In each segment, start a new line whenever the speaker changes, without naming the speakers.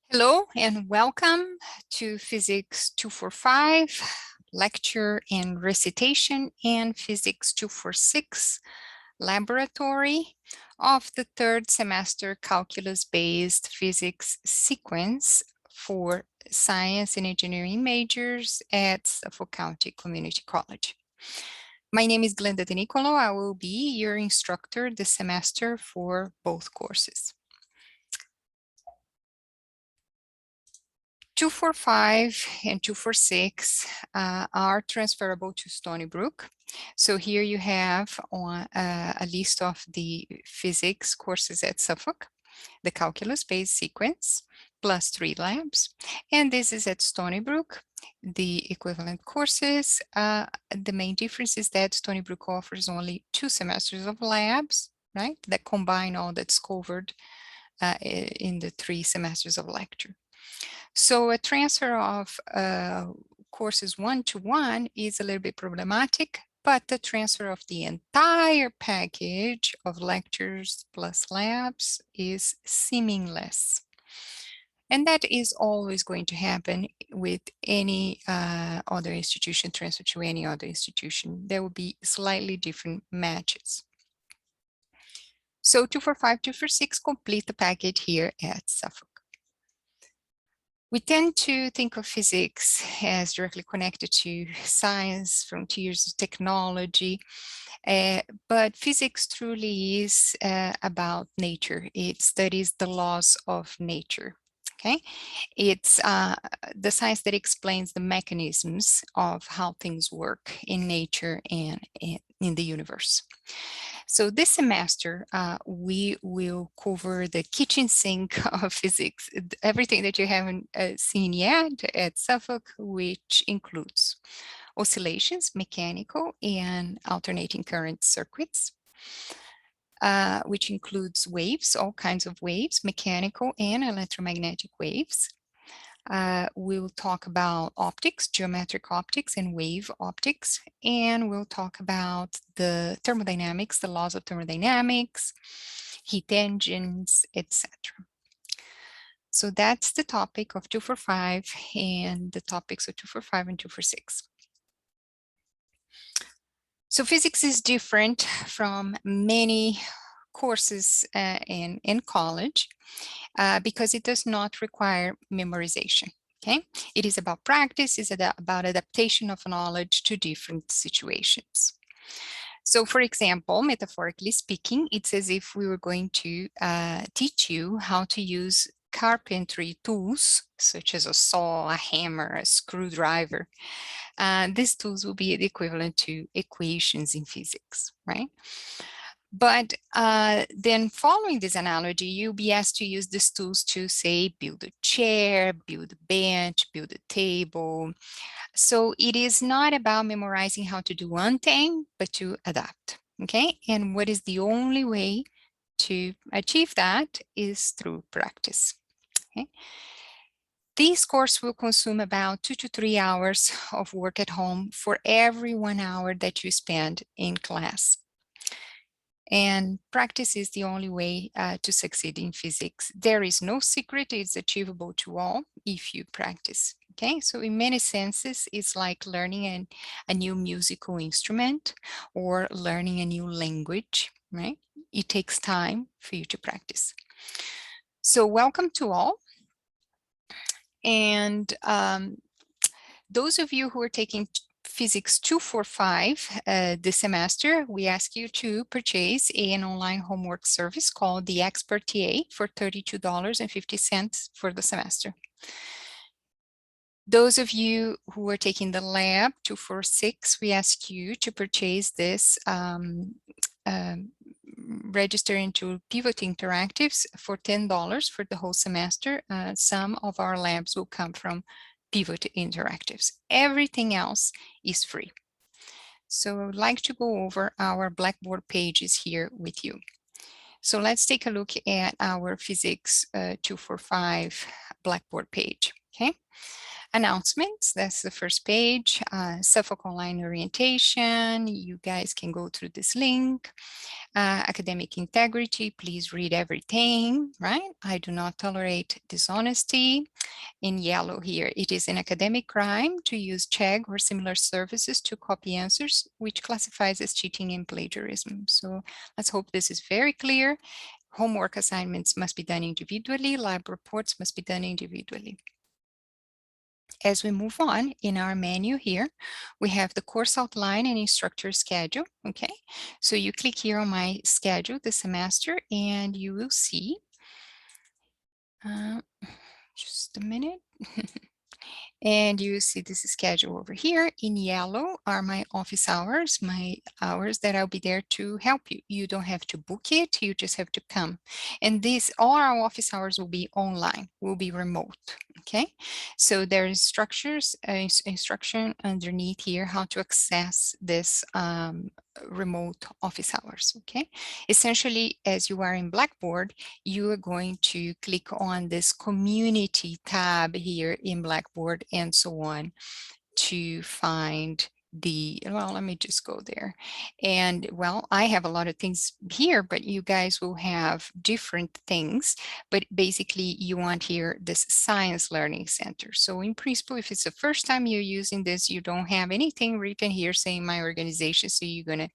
Hello and welcome to Physics 245 lecture and recitation and Physics 246 laboratory of the third semester calculus-based physics sequence for science and engineering majors at Suffolk County Community College. My name is Glenda De Nicolo. I will be your instructor this semester for both courses. 245 and 246 are transferable to Stony Brook. So here you have on a list of the physics courses at Suffolk, the calculus-based sequence, plus 3 labs. And this is at Stony Brook, the equivalent courses. The main difference is that Stony Brook offers only 2 semesters of labs, right, that combine all that's covered in the 3 semesters of lecture. So a transfer of courses 1-to-1 is a little bit problematic, but the transfer of the entire package of lectures plus labs is seamless. And that is always going to happen with any other institution, transfer to any other institution. There will be slightly different matches. So 245, 246 complete the package here at Suffolk. We tend to think of physics as directly connected to science, frontiers of technology, but physics truly is about nature. It studies the laws of nature. Okay, it's the science that explains the mechanisms of how things work in nature and in the universe. So this semester, we will cover the kitchen sink of physics, everything that you haven't seen yet at Suffolk, which includes oscillations, mechanical and alternating current circuits, which includes waves, all kinds of waves, mechanical and electromagnetic waves. We'll talk about optics, geometric optics and wave optics, and we'll talk about the thermodynamics, the laws of thermodynamics, heat engines, etc. So that's the topic of 245 and the topics of 245 and 246. So physics is different from many courses in college because it does not require memorization. Okay, it is about practice, it's about adaptation of knowledge to different situations. So for example, metaphorically speaking, it's as if we were going to teach you how to use carpentry tools, such as a saw, a hammer, a screwdriver. These tools will be the equivalent to equations in physics, right? But then following this analogy, you'll be asked to use these tools to, say, build a chair, build a bench, build a table. So it is not about memorizing how to do one thing, but to adapt, okay? And what is the only way to achieve that is through practice, okay? This course will consume about 2 to 3 hours of work at home for every 1 hour that you spend in class. And practice is the only way to succeed in physics. There is no secret, it's achievable to all if you practice. Okay, so in many senses, it's like learning a new musical instrument or learning a new language, right? It takes time for you to practice. So welcome to all. And those of you who are taking Physics 245 this semester, we ask you to purchase an online homework service called the Expert TA for $32.50 for the semester. Those of you who are taking the lab 246, we ask you to purchase this register into Pivot Interactives for $10 for the whole semester. Some of our labs will come from Pivot Interactives. Everything else is free. So I would like to go over our Blackboard pages here with you. So let's take a look at our Physics 245 Blackboard page, okay? Announcements, that's the first page. Suffolk Online Orientation, you guys can go through this link. Academic integrity, please read everything, right? I do not tolerate dishonesty. In yellow here, it is an academic crime to use Chegg or similar services to copy answers, which classifies as cheating and plagiarism. So let's hope this is very clear. Homework assignments must be done individually. Lab reports must be done individually. As we move on in our menu here, we have the course outline and instructor schedule, okay? So you click here on my schedule this semester and you will see, just a minute. And you see this schedule over here. In yellow are my office hours, my hours that I'll be there to help you. You don't have to book it, you just have to come. And all our office hours will be online, will be remote, okay? So there is instruction underneath here how to access this remote office hours, okay? Essentially, as you are in Blackboard, you are going to click on this community tab here in Blackboard and so on to find well, let me just go there. And well, I have a lot of things here, but you guys will have different things. But basically you want here this Science Learning Center. So in principle, if it's the first time you're using this, you don't have anything written here saying my organization. So you're going to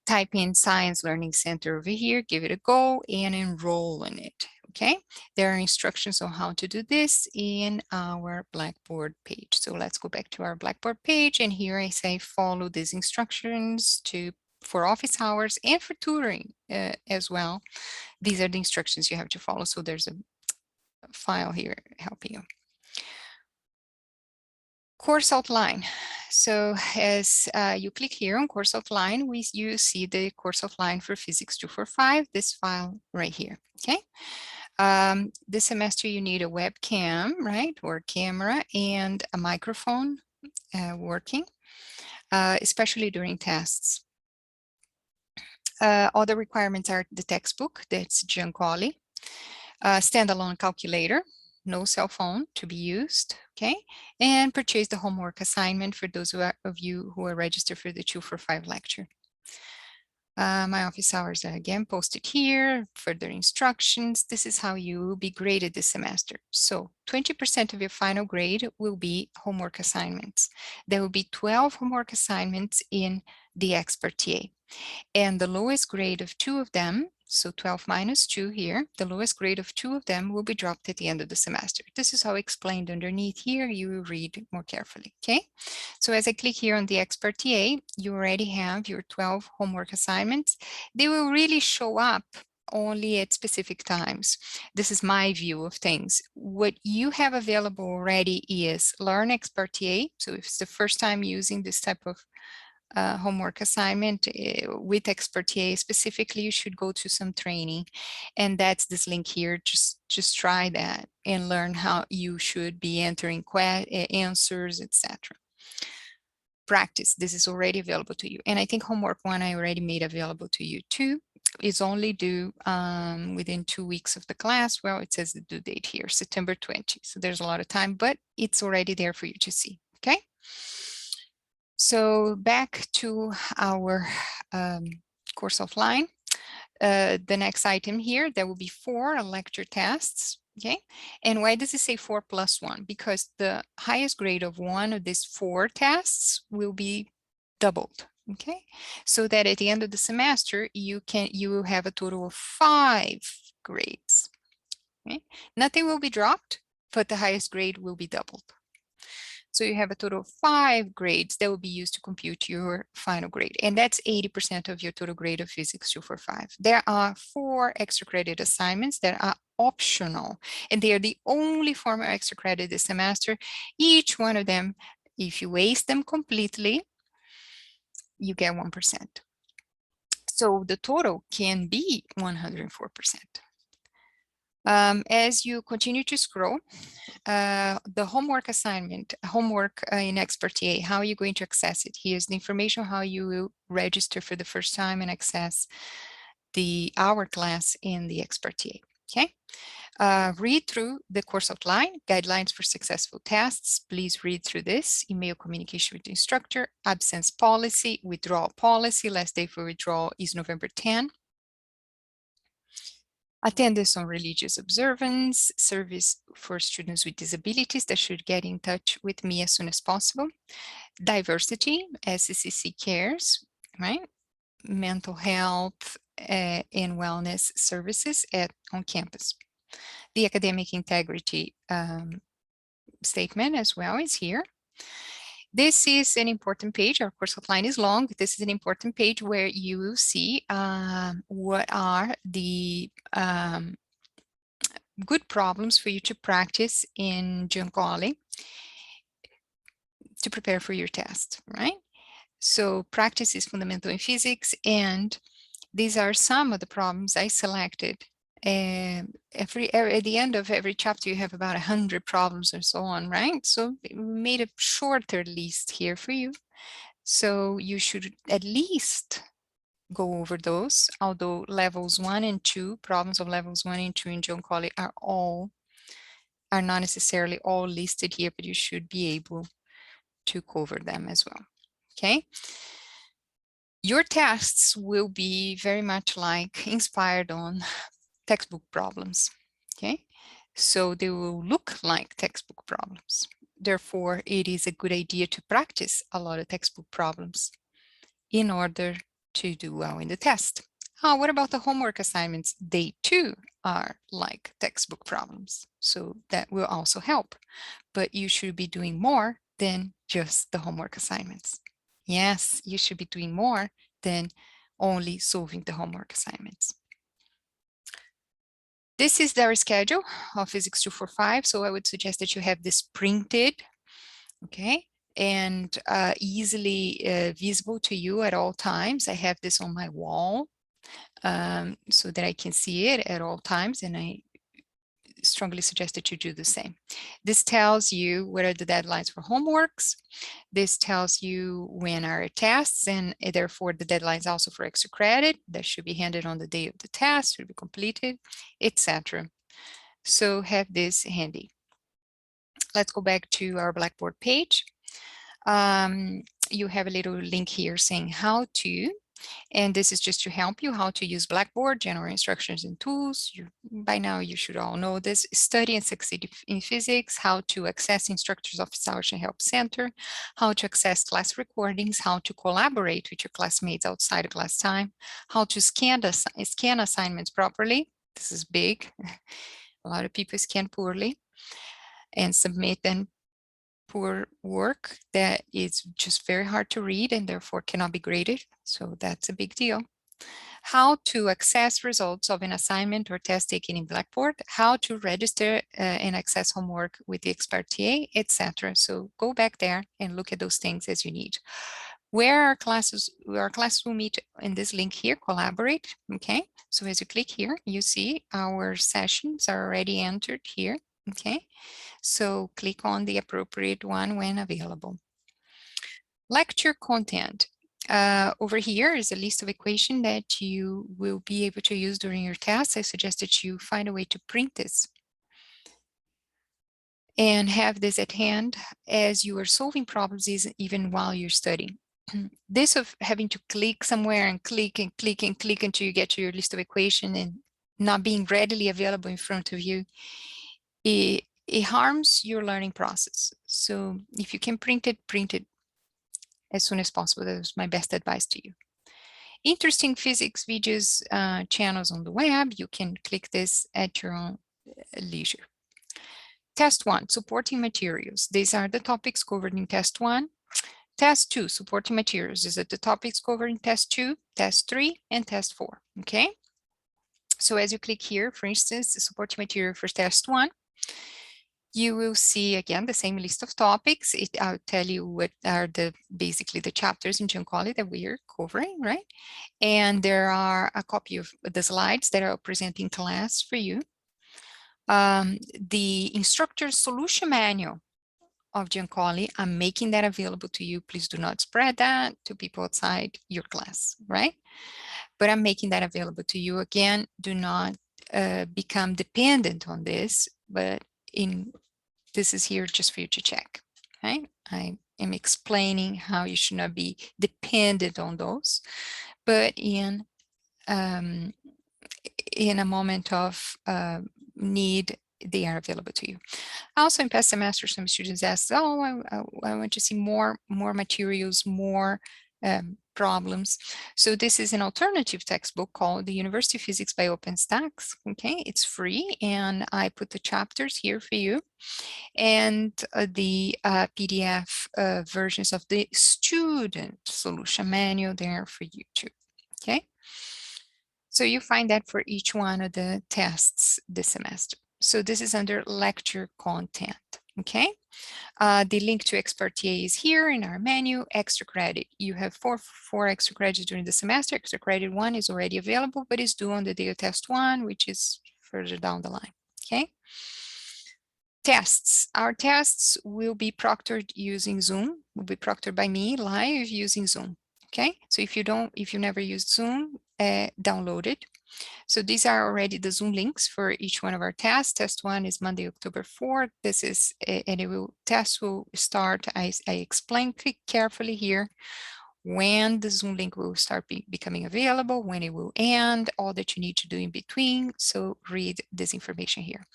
type in Science Learning Center over here, give it a go and enroll in it. Okay, there are instructions on how to do this in our Blackboard page. So let's go back to our Blackboard page, and here I say follow these instructions for office hours and for tutoring as well. These are the instructions you have to follow. So there's a file here helping you. Course outline. So as you click here on course outline, you see the course outline for Physics 245, this file right here, okay? This semester you need a webcam, right, or camera and a microphone working, especially during tests. Other requirements are the textbook, that's Giancoli, standalone calculator, no cell phone to be used, okay? And purchase the homework assignment for those of you who are registered for the 245 lecture. My office hours are again posted here, further instructions. This is how you will be graded this semester. So 20% of your final grade will be homework assignments. There will be 12 homework assignments in the Expert TA. And the lowest grade of 2 of them, so 12 minus 2 here, the lowest grade of 2 of them will be dropped at the end of the semester. This is how explained underneath here. You will read more carefully, okay? So as I click here on the Expert TA, you already have your 12 homework assignments. They will really show up only at specific times. This is my view of things. What you have available already is Learn Expert TA. So if it's the first time using this type of homework assignment with Expert TA specifically, you should go to some training, and that's this link here. Just try that and learn how you should be entering answers, etc. Practice, this is already available to you, and I think homework 1 I already made available to you too. It's only due within 2 weeks of the class. Well, it says the due date here, September 20, so there's a lot of time, but it's already there for you to see, okay? So back to our course offline. The next item here, there will be 4 lecture tests, okay? And why does it say 4 plus 1? Because the highest grade of one of these 4 tests will be doubled, okay? So that at the end of the semester, you will have a total of 5 grades, okay? Nothing will be dropped, but the highest grade will be doubled. So you have a total of 5 grades that will be used to compute your final grade. And that's 80% of your total grade of Physics 245. There are 4 extra credit assignments that are optional, and they are the only form of extra credit this semester. Each one of them, if you waste them completely, you get 1%. So the total can be 104%. As you continue to scroll, the homework assignment, in Expert TA, how are you going to access it? Here's the information how you will register for the first time and access our class in the Expert TA. okay? Read through the course outline, guidelines for successful tests. Please read through this. Email communication with the instructor, absence policy, withdrawal policy. Last day for withdrawal is November 10. Attendance on religious observance, service for students with disabilities that should get in touch with me as soon as possible. Diversity, SCCC cares, right? Mental health and wellness services on campus. The academic integrity statement as well is here. This is an important page. Our course outline is long. This is an important page where you will see what are the good problems for you to practice in Giancoli to prepare for your test, right? So practice is fundamental in physics, and these are some of the problems I selected. At the end of every chapter, you have about 100 problems or so on, right? So we made a shorter list here for you. So you should at least go over those, although levels 1 and 2, problems of levels 1 and 2 in Giancoli are not necessarily all listed here, but you should be able to cover them as well, okay? Your tests will be very much like inspired on textbook problems, okay? So they will look like textbook problems. Therefore, it is a good idea to practice a lot of textbook problems in order to do well in the test. What about the homework assignments? They too are like textbook problems, so that will also help. But you should be doing more than just the homework assignments. Yes, you should be doing more than only solving the homework assignments. This is their schedule of Physics 245, so I would suggest that you have this printed, okay, and easily visible to you at all times. I have this on my wall so that I can see it at all times, and I strongly suggest that you do the same. This tells you what are the deadlines for homeworks. This tells you when are tests, and therefore the deadlines also for extra credit that should be handed on the day of the test, should be completed, etc. So have this handy. Let's go back to our Blackboard page. You have a little link here saying how to, and this is just to help you how to use Blackboard, general instructions and tools. By now, you should all know this. Study and succeed in physics, how to access instructors' office hours and help center, how to access class recordings, how to collaborate with your classmates outside of class time, how to scan assignments properly. This is big. A lot of people scan poorly and submit them poor work that is just very hard to read and therefore cannot be graded. So that's a big deal. How to access results of an assignment or test taken in Blackboard, how to register and access homework with the expert TA, etc. So go back there and look at those things as you need. Where our classes will meet in this link here, collaborate, okay? So as you click here, you see our sessions are already entered here, okay? So click on the appropriate one when available. Lecture content. Over here is a list of equations that you will be able to use during your test. I suggest that you find a way to print this and have this at hand as you are solving problems even while you're studying. This of having to click somewhere and click and click and click until you get to your list of equations and not being readily available in front of you, it harms your learning process. So if you can print it as soon as possible. That's my best advice to you. Interesting physics videos channels on the web. You can click this at your own leisure. Test 1, supporting materials. These are the topics covered in Test 1. Test 2, supporting materials. These are the topics covered in Test 2, Test 3, and Test 4, okay? So as you click here, for instance, the supporting material for Test 1, you will see again the same list of topics. I'll tell you what are basically the chapters in Giancoli that we are covering, right? And there are a copy of the slides that are presenting class for you. The instructor's solution manual of Giancoli, I'm making that available to you. Please do not spread that to people outside your class, right? But I'm making that available to you. Again, do not become dependent on this, but this is here just for you to check. Okay, I am explaining how you should not be dependent on those, but in a moment of need, they are available to you. Also, in past semesters, some students asked, "Oh, I want to see more materials, more problems." So this is an alternative textbook called the University of Physics by OpenStax. Okay, it's free, and I put the chapters here for you, and the PDF versions of the student solution manual there for you too. Okay. So you find that for each one of the tests this semester. So this is under lecture content, okay? The link to Expertia is here in our menu. Extra credit, you have four extra credits during the semester. Extra credit 1 is already available, but is due on the day of test 1, which is further down the line, okay? Tests, our tests will be proctored using Zoom, will be proctored by me live using Zoom, okay? So if you never used Zoom, download it. So these are already the Zoom links for each one of our tests. Test 1 is Monday, October 4th. This is, and test will start, I explain carefully here, when the Zoom link will start becoming available, when it will end, all that you need to do in between. So read this information here.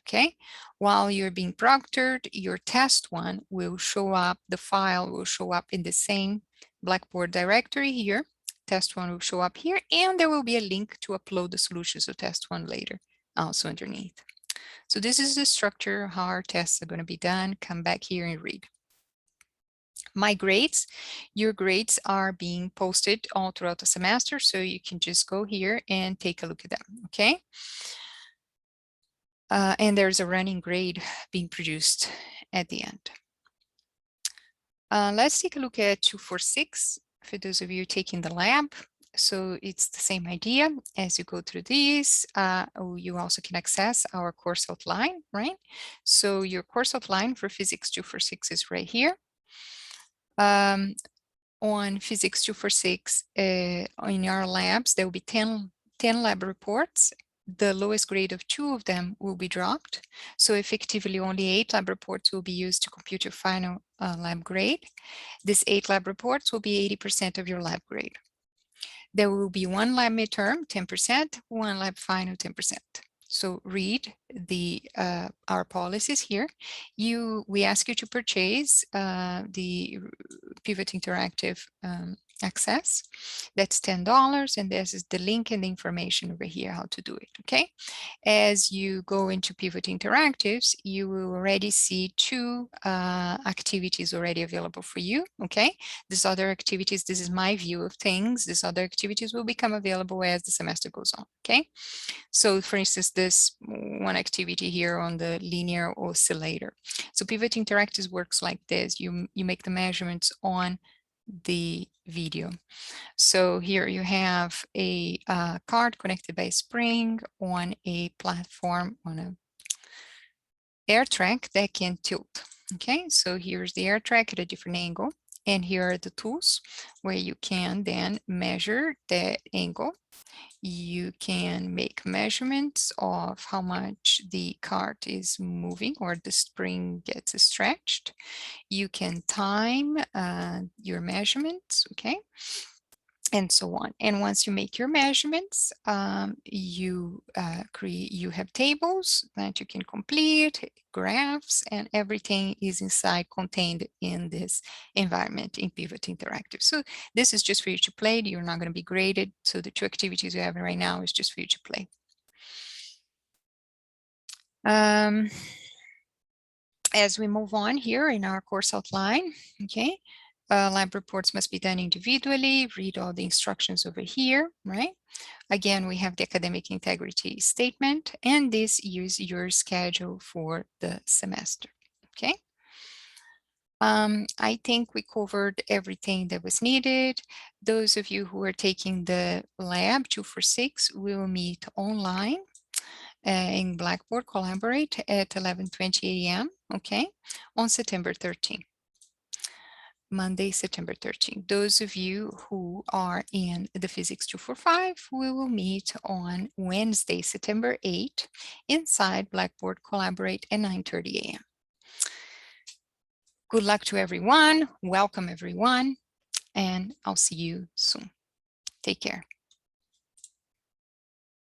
Okay, while you're being proctored, your test 1 will show up, the file will show up in the same Blackboard directory here. Test 1 will show up here, and there will be a link to upload the solutions of test 1 later, also underneath. So this is the structure of how our tests are going to be done. Come back here and read. My grades, your grades are being posted all throughout the semester, so you can just go here and take a look at them, okay? And there's a running grade being produced at the end. Let's take a look at 246 for those of you taking the lab. So it's the same idea. As you go through these, you also can access our course outline, right? So your course outline for Physics 246 is right here. On Physics 246, in our labs, there will be 10 lab reports. The lowest grade of 2 of them will be dropped. So effectively only 8 lab reports will be used to compute your final lab grade. These 8 lab reports will be 80% of your lab grade. There will be 1 lab midterm, 10%, 1 lab final, 10%. So read our policies here. We ask you to purchase the Pivot Interactive access. That's $10, and this is the link and the information over here how to do it, okay? As you go into Pivot Interactives, you will already see 2 activities already available for you, okay? These other activities, this is my view of things. These other activities will become available as the semester goes on, okay? So for instance, this one activity here on the linear oscillator. So Pivot Interactives works like this. You make the measurements on the video. So here you have a card connected by a spring on a platform, on a air track that can tilt. Okay, so here's the air track at a different angle. And here are the tools where you can then measure that angle. You can make measurements of how much the cart is moving or the spring gets stretched. You can time your measurements, okay? And so on. And once you make your measurements, you have tables that you can complete, graphs, and everything is contained in this environment in Pivot Interactive. So this is just for you to play. You're not going to be graded. So the 2 activities you have right now is just for you to play. As we move on here in our course outline, okay, lab reports must be done individually. Read all the instructions over here, right? Again, we have the academic integrity statement, and this is your schedule for the semester, okay? I think we covered everything that was needed. Those of you who are taking the lab 246 will meet online in Blackboard Collaborate at 11:20 a.m., okay, on September 13th. Monday, September 13th. Those of you who are in the Physics 245, we will meet on Wednesday, September 8th, inside Blackboard Collaborate at 9:30 a.m. Good luck to everyone. Welcome everyone, and I'll see you soon. Take care.